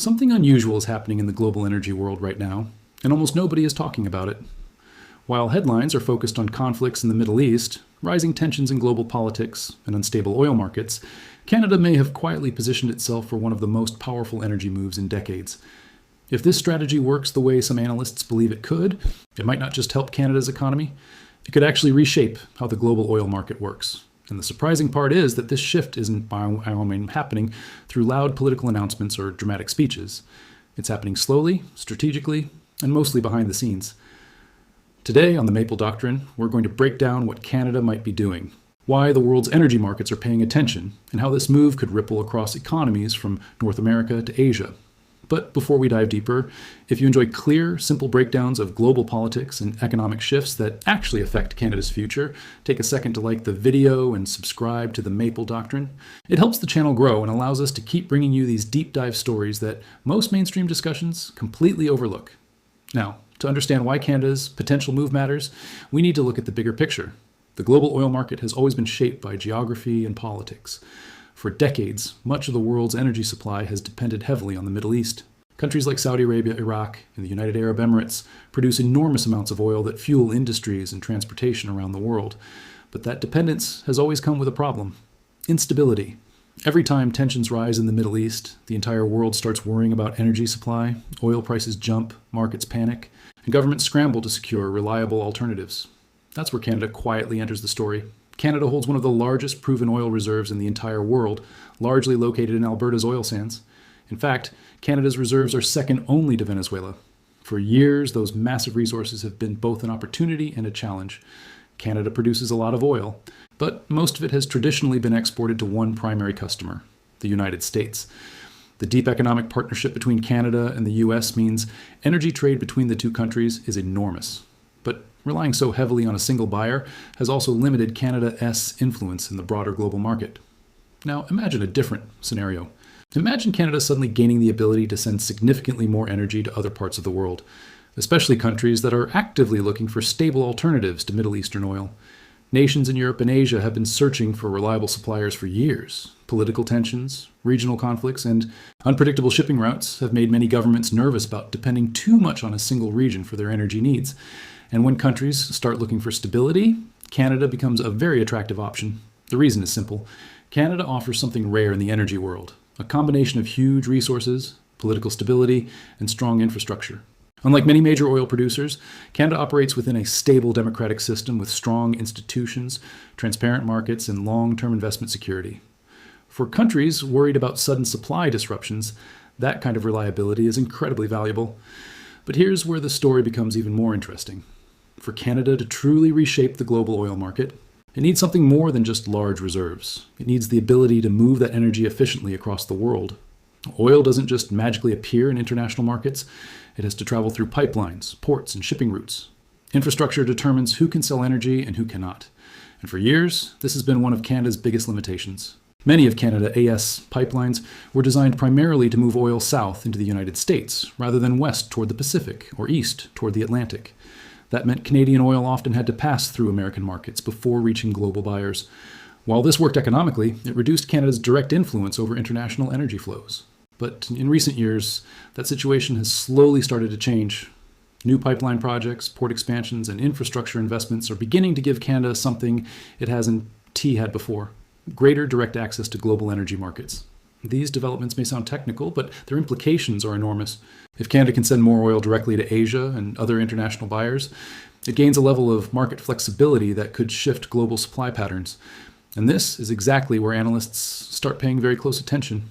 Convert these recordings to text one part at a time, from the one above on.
Something unusual is happening in the global energy world right now, and almost nobody is talking about it. While headlines are focused on conflicts in the Middle East, rising tensions in global politics, and unstable oil markets, Canada may have quietly positioned itself for one of the most powerful energy moves in decades. If this strategy works the way some analysts believe it could, it might not just help Canada's economy, it could actually reshape how the global oil market works. And the surprising part is that this shift isn't happening through loud political announcements or dramatic speeches. It's happening slowly, strategically, and mostly behind the scenes. Today on the Maple Doctrine, we're going to break down what Canada might be doing, why the world's energy markets are paying attention, and how this move could ripple across economies from North America to Asia. But before we dive deeper, if you enjoy clear, simple breakdowns of global politics and economic shifts that actually affect Canada's future, take a second to like the video and subscribe to the Maple Doctrine. It helps the channel grow and allows us to keep bringing you these deep dive stories that most mainstream discussions completely overlook. Now, to understand why Canada's potential move matters, we need to look at the bigger picture. The global oil market has always been shaped by geography and politics. For decades, much of the world's energy supply has depended heavily on the Middle East. Countries like Saudi Arabia, Iraq, and the United Arab Emirates produce enormous amounts of oil that fuel industries and transportation around the world. But that dependence has always come with a problem: instability. Every time tensions rise in the Middle East, the entire world starts worrying about energy supply, oil prices jump, markets panic, and governments scramble to secure reliable alternatives. That's where Canada quietly enters the story. Canada holds one of the largest proven oil reserves in the entire world, largely located in Alberta's oil sands. In fact, Canada's reserves are second only to Venezuela. For years, those massive resources have been both an opportunity and a challenge. Canada produces a lot of oil, but most of it has traditionally been exported to one primary customer, the United States. The deep economic partnership between Canada and the US means energy trade between the two countries is enormous. But relying so heavily on a single buyer has also limited Canada's influence in the broader global market. Now, imagine a different scenario. Imagine Canada suddenly gaining the ability to send significantly more energy to other parts of the world, especially countries that are actively looking for stable alternatives to Middle Eastern oil. Nations in Europe and Asia have been searching for reliable suppliers for years. Political tensions, regional conflicts, and unpredictable shipping routes have made many governments nervous about depending too much on a single region for their energy needs. And when countries start looking for stability, Canada becomes a very attractive option. The reason is simple. Canada offers something rare in the energy world: a combination of huge resources, political stability, and strong infrastructure. Unlike many major oil producers, Canada operates within a stable democratic system with strong institutions, transparent markets, and long-term investment security. For countries worried about sudden supply disruptions, that kind of reliability is incredibly valuable. But here's where the story becomes even more interesting. For Canada to truly reshape the global oil market, it needs something more than just large reserves. It needs the ability to move that energy efficiently across the world. Oil doesn't just magically appear in international markets. It has to travel through pipelines, ports, and shipping routes. Infrastructure determines who can sell energy and who cannot. And for years, this has been one of Canada's biggest limitations. Many of Canada's pipelines were designed primarily to move oil south into the United States, rather than west toward the Pacific or east toward the Atlantic. That meant Canadian oil often had to pass through American markets before reaching global buyers. While this worked economically, it reduced Canada's direct influence over international energy flows. But in recent years, that situation has slowly started to change. New pipeline projects, port expansions, and infrastructure investments are beginning to give Canada something it hasn't had before: greater direct access to global energy markets. These developments may sound technical, but their implications are enormous. If Canada can send more oil directly to Asia and other international buyers, it gains a level of market flexibility that could shift global supply patterns. And this is exactly where analysts start paying very close attention.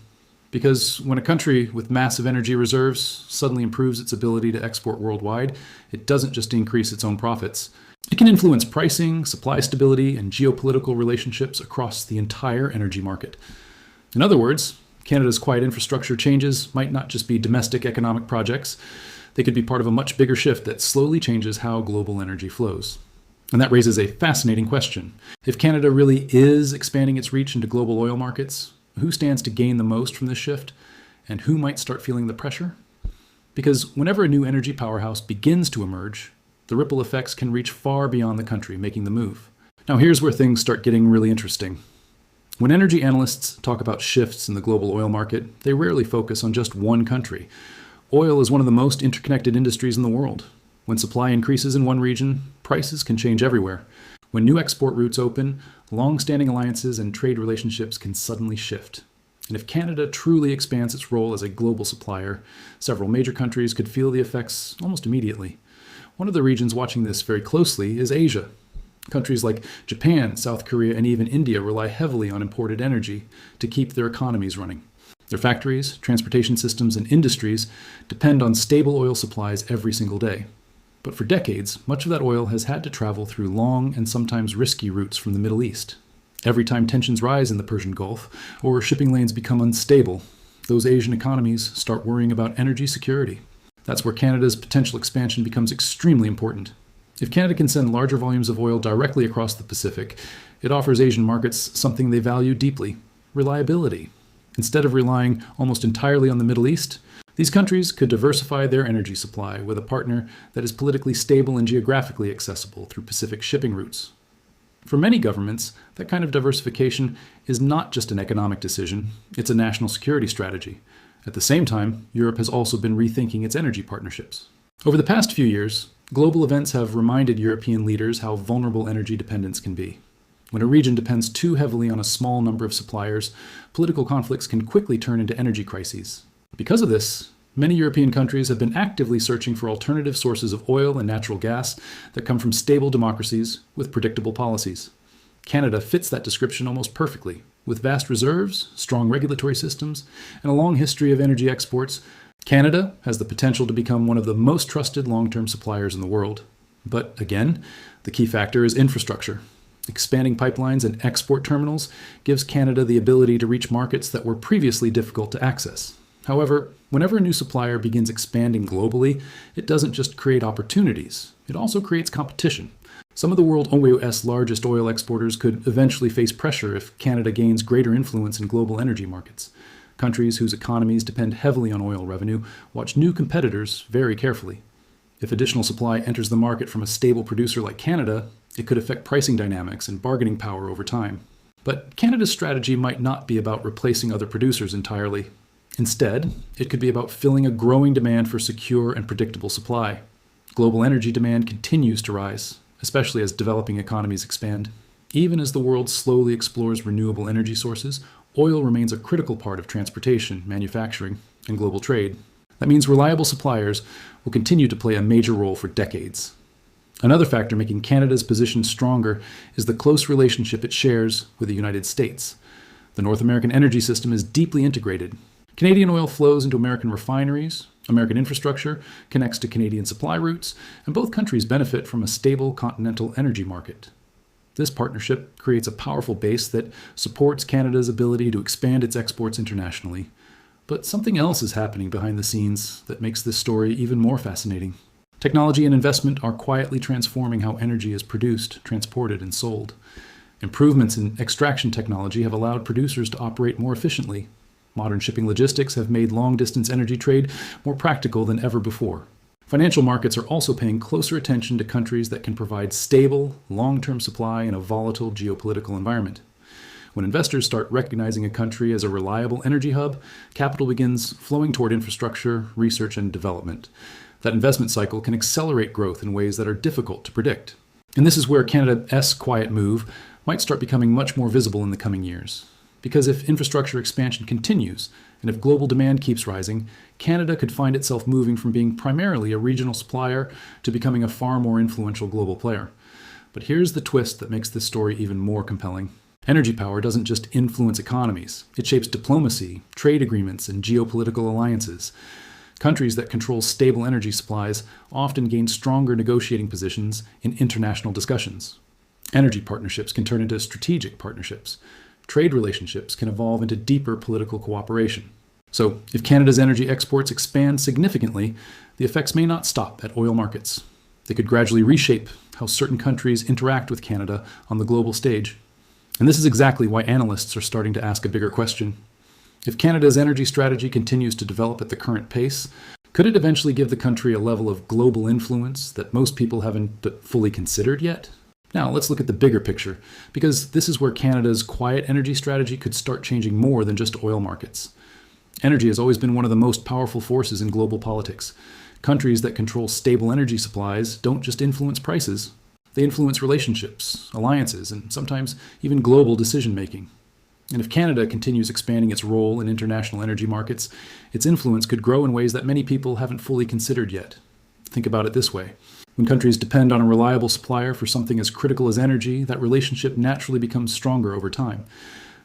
Because when a country with massive energy reserves suddenly improves its ability to export worldwide, it doesn't just increase its own profits. It can influence pricing, supply stability, and geopolitical relationships across the entire energy market. In other words, Canada's quiet infrastructure changes might not just be domestic economic projects. They could be part of a much bigger shift that slowly changes how global energy flows. And that raises a fascinating question. If Canada really is expanding its reach into global oil markets, who stands to gain the most from this shift? And who might start feeling the pressure? Because whenever a new energy powerhouse begins to emerge, the ripple effects can reach far beyond the country making the move. Now here's where things start getting really interesting. When energy analysts talk about shifts in the global oil market, they rarely focus on just one country. Oil is one of the most interconnected industries in the world. When supply increases in one region, prices can change everywhere. When new export routes open, long-standing alliances and trade relationships can suddenly shift. And if Canada truly expands its role as a global supplier, several major countries could feel the effects almost immediately. One of the regions watching this very closely is Asia. Countries like Japan, South Korea, and even India rely heavily on imported energy to keep their economies running. Their factories, transportation systems, and industries depend on stable oil supplies every single day. But for decades, much of that oil has had to travel through long and sometimes risky routes from the Middle East. Every time tensions rise in the Persian Gulf or shipping lanes become unstable, those Asian economies start worrying about energy security. That's where Canada's potential expansion becomes extremely important. If Canada can send larger volumes of oil directly across the Pacific, it offers Asian markets something they value deeply: reliability. Instead of relying almost entirely on the Middle East, these countries could diversify their energy supply with a partner that is politically stable and geographically accessible through Pacific shipping routes. For many governments, that kind of diversification is not just an economic decision, it's a national security strategy. At the same time, Europe has also been rethinking its energy partnerships. Over the past few years, global events have reminded European leaders how vulnerable energy dependence can be. When a region depends too heavily on a small number of suppliers, political conflicts can quickly turn into energy crises. Because of this, many European countries have been actively searching for alternative sources of oil and natural gas that come from stable democracies with predictable policies. Canada fits that description almost perfectly. With vast reserves, strong regulatory systems, and a long history of energy exports, Canada has the potential to become one of the most trusted long-term suppliers in the world. But again, the key factor is infrastructure. Expanding pipelines and export terminals gives Canada the ability to reach markets that were previously difficult to access. However, whenever a new supplier begins expanding globally, it doesn't just create opportunities, it also creates competition. Some of the world's largest oil exporters could eventually face pressure if Canada gains greater influence in global energy markets. Countries whose economies depend heavily on oil revenue watch new competitors very carefully. If additional supply enters the market from a stable producer like Canada, it could affect pricing dynamics and bargaining power over time. But Canada's strategy might not be about replacing other producers entirely. Instead, it could be about filling a growing demand for secure and predictable supply. Global energy demand continues to rise, especially as developing economies expand. Even as the world slowly explores renewable energy sources, oil remains a critical part of transportation, manufacturing, and global trade. That means reliable suppliers will continue to play a major role for decades. Another factor making Canada's position stronger is the close relationship it shares with the United States. The North American energy system is deeply integrated. Canadian oil flows into American refineries, American infrastructure connects to Canadian supply routes, and both countries benefit from a stable continental energy market. This partnership creates a powerful base that supports Canada's ability to expand its exports internationally. But something else is happening behind the scenes that makes this story even more fascinating. Technology and investment are quietly transforming how energy is produced, transported, and sold. Improvements in extraction technology have allowed producers to operate more efficiently. Modern shipping logistics have made long-distance energy trade more practical than ever before. Financial markets are also paying closer attention to countries that can provide stable, long-term supply in a volatile geopolitical environment. When investors start recognizing a country as a reliable energy hub, capital begins flowing toward infrastructure, research, and development. That investment cycle can accelerate growth in ways that are difficult to predict. And this is where Canada's quiet move might start becoming much more visible in the coming years. Because if infrastructure expansion continues, and if global demand keeps rising, Canada could find itself moving from being primarily a regional supplier to becoming a far more influential global player. But here's the twist that makes this story even more compelling. Energy power doesn't just influence economies. It shapes diplomacy, trade agreements, and geopolitical alliances. Countries that control stable energy supplies often gain stronger negotiating positions in international discussions. Energy partnerships can turn into strategic partnerships. Trade relationships can evolve into deeper political cooperation. So, if Canada's energy exports expand significantly, the effects may not stop at oil markets. They could gradually reshape how certain countries interact with Canada on the global stage. And this is exactly why analysts are starting to ask a bigger question. If Canada's energy strategy continues to develop at the current pace, could it eventually give the country a level of global influence that most people haven't fully considered yet? Now, let's look at the bigger picture, because this is where Canada's quiet energy strategy could start changing more than just oil markets. Energy has always been one of the most powerful forces in global politics. Countries that control stable energy supplies don't just influence prices, they influence relationships, alliances, and sometimes even global decision-making. And if Canada continues expanding its role in international energy markets, its influence could grow in ways that many people haven't fully considered yet. Think about it this way. When countries depend on a reliable supplier for something as critical as energy, that relationship naturally becomes stronger over time.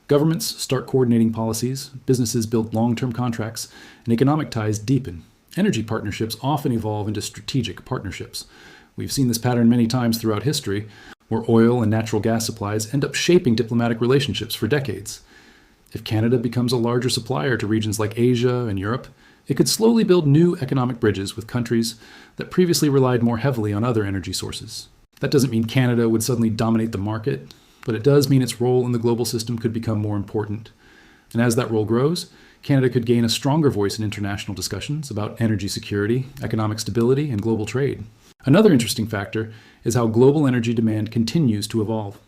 Governments start coordinating policies, businesses build long-term contracts, and economic ties deepen. Energy partnerships often evolve into strategic partnerships. We've seen this pattern many times throughout history, where oil and natural gas supplies end up shaping diplomatic relationships for decades. If Canada becomes a larger supplier to regions like Asia and Europe, it could slowly build new economic bridges with countries that previously relied more heavily on other energy sources. That doesn't mean Canada would suddenly dominate the market, but it does mean its role in the global system could become more important. And as that role grows, Canada could gain a stronger voice in international discussions about energy security, economic stability, and global trade. Another interesting factor is how global energy demand continues to evolve.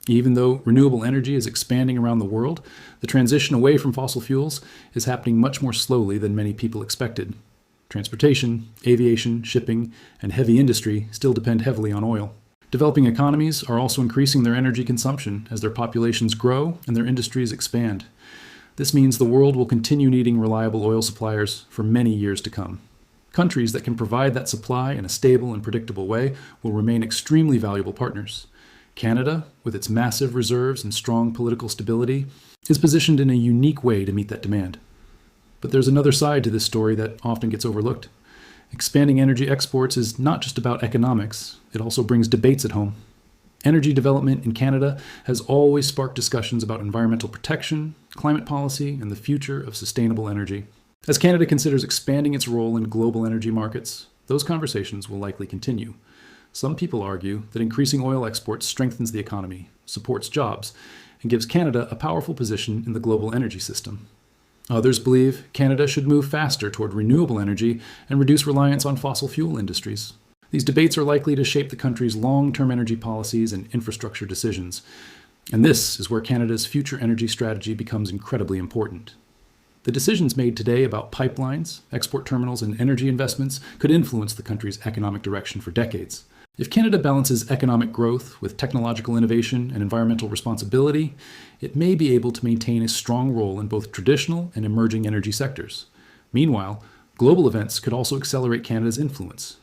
Even though renewable energy is expanding around the world, the transition away from fossil fuels is happening much more slowly than many people expected. Transportation, aviation, shipping, and heavy industry still depend heavily on oil. Developing economies are also increasing their energy consumption as their populations grow and their industries expand. This means the world will continue needing reliable oil suppliers for many years to come. Countries that can provide that supply in a stable and predictable way will remain extremely valuable partners. Canada, with its massive reserves and strong political stability, is positioned in a unique way to meet that demand. But there's another side to this story that often gets overlooked. Expanding energy exports is not just about economics, it also brings debates at home. Energy development in Canada has always sparked discussions about environmental protection, climate policy, and the future of sustainable energy. As Canada considers expanding its role in global energy markets, those conversations will likely continue. Some people argue that increasing oil exports strengthens the economy, supports jobs, and gives Canada a powerful position in the global energy system. Others believe Canada should move faster toward renewable energy and reduce reliance on fossil fuel industries. These debates are likely to shape the country's long-term energy policies and infrastructure decisions. And this is where Canada's future energy strategy becomes incredibly important. The decisions made today about pipelines, export terminals, and energy investments could influence the country's economic direction for decades. If Canada balances economic growth with technological innovation and environmental responsibility, it may be able to maintain a strong role in both traditional and emerging energy sectors. Meanwhile, global events could also accelerate Canada's influence.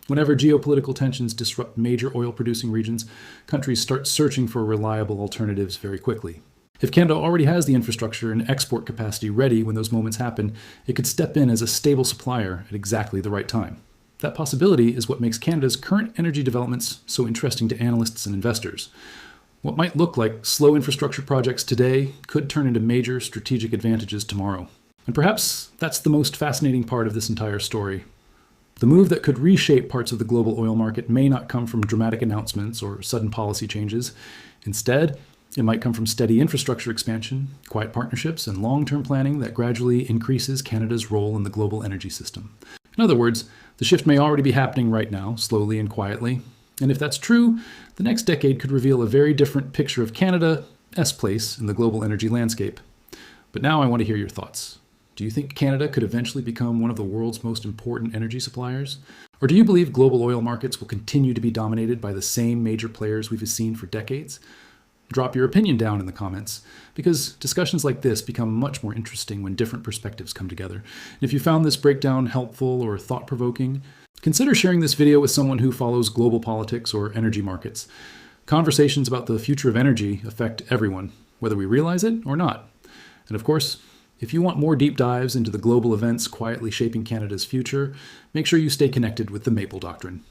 Whenever geopolitical tensions disrupt major oil-producing regions, countries start searching for reliable alternatives very quickly. If Canada already has the infrastructure and export capacity ready when those moments happen, it could step in as a stable supplier at exactly the right time. That possibility is what makes Canada's current energy developments so interesting to analysts and investors. What might look like slow infrastructure projects today could turn into major strategic advantages tomorrow. And perhaps that's the most fascinating part of this entire story. The move that could reshape parts of the global oil market may not come from dramatic announcements or sudden policy changes. Instead, it might come from steady infrastructure expansion, quiet partnerships, and long-term planning that gradually increases Canada's role in the global energy system. In other words, the shift may already be happening right now, slowly and quietly. And if that's true, the next decade could reveal a very different picture of Canada's place in the global energy landscape. But now I want to hear your thoughts. Do you think Canada could eventually become one of the world's most important energy suppliers? Or do you believe global oil markets will continue to be dominated by the same major players we've seen for decades? Drop your opinion down in the comments, because discussions like this become much more interesting when different perspectives come together. And if you found this breakdown helpful or thought-provoking, consider sharing this video with someone who follows global politics or energy markets. Conversations about the future of energy affect everyone, whether we realize it or not. And of course, if you want more deep dives into the global events quietly shaping Canada's future, make sure you stay connected with the Maple Doctrine.